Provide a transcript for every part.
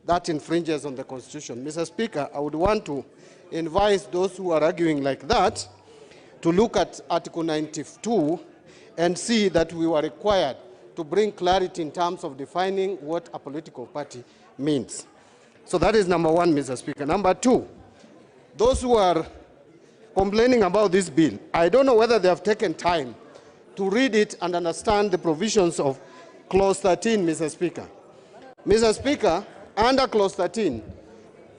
that infringes on the Constitution. Mr. Speaker, I would want to invite those who are arguing like that to look at Article 92 and see that we were required to bring clarity in terms of defining what a political party means. So that is number one, Mr. Speaker. Number two, those who are complaining about this bill, I don't know whether they have taken time to read it and understand the provisions of Clause 13, Mr. Speaker. Mr. Speaker, under Clause 13,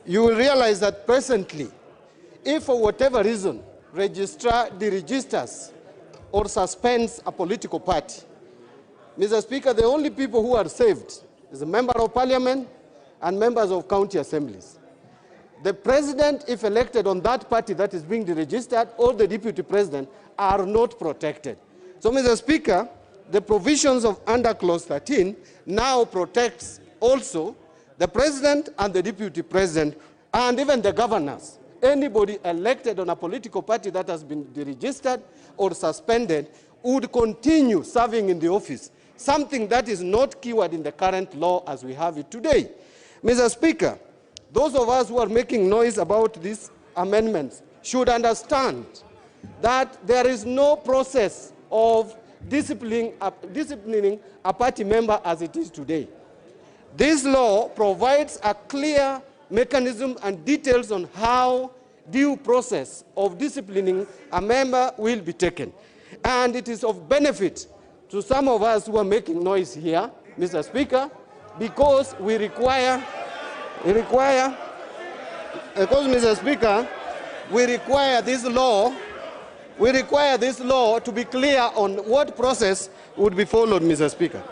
you will realize that presently, if for whatever reason, registrar deregisters or suspends a political party, Mr. Speaker, the only people who are saved is a member of parliament and members of county assemblies. The president, if elected on that party that is being deregistered, or the deputy president are not protected. So, Mr. Speaker, the provisions of under Clause 13 now protects also the president and the deputy president and even the governors. Anybody elected on a political party that has been deregistered or suspended would continue serving in the office, something that is not keyword in the current law as we have it today. Mr. Speaker, those of us who are making noise about these amendments should understand that there is no process of disciplining a party member as it is today. This law provides a clear mechanism and details on how due process of disciplining a member will be taken. And it is of benefit to some of us who are making noise here, Mr. Speaker, because Mr. Speaker, we require this law to be clear on what process would be followed, Mr. Speaker.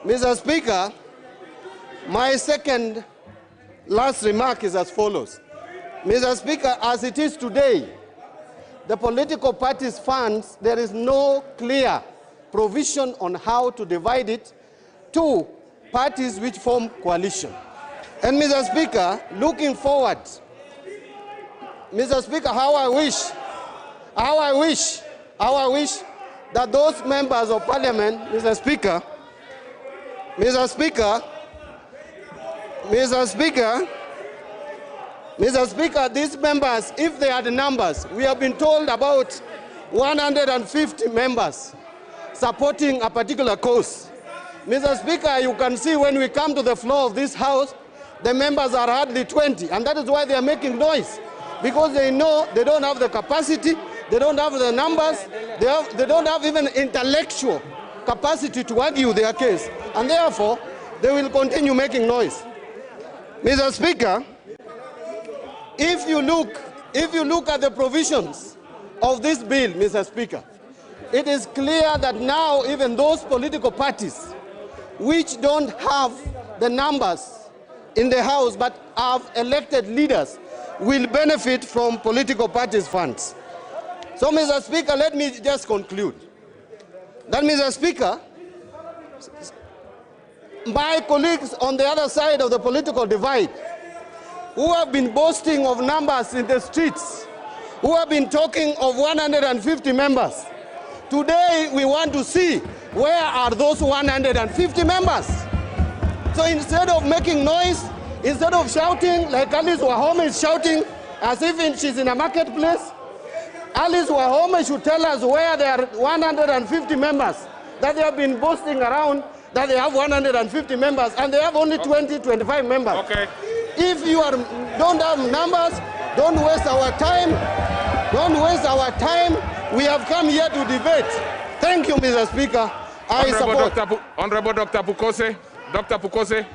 Mr. Speaker, my second last remark is as follows. Mr. Speaker, as it is today, the political parties' funds, there is no clear provision on how to divide it to parties which form coalition. And Mr. Speaker, looking forward, Mr. Speaker, how I wish that those members of parliament, Mr. Speaker, these members, if they are the numbers, we have been told about 150 members supporting a particular cause. Mr. Speaker, you can see when we come to the floor of this House, the members are hardly 20, and that is why they are making noise, because they know they don't have the capacity, they don't have the numbers, they don't have even intellectual capacity to argue their case, and therefore they will continue making noise. Mr. Speaker, if you look at the provisions of this bill, Mr. Speaker, it is clear that now even those political parties which don't have the numbers in the House but have elected leaders will benefit from political parties' funds. So, Mr. Speaker, let me just conclude. That, Mr. Speaker, my colleagues on the other side of the political divide, who have been boasting of numbers in the streets, who have been talking of 150 members, today we want to see where are those 150 members. So instead of making noise, instead of shouting like Alice Wahome is shouting as if she's in a marketplace, Alice Wahome should tell us where there are 150 members that they have been boasting around, that they have 150 members, and they have only 20, 25 members. Okay. If you don't have numbers, don't waste our time. Don't waste our time. We have come here to debate. Thank you, Mr. Speaker. Honorable Dr. Pukose.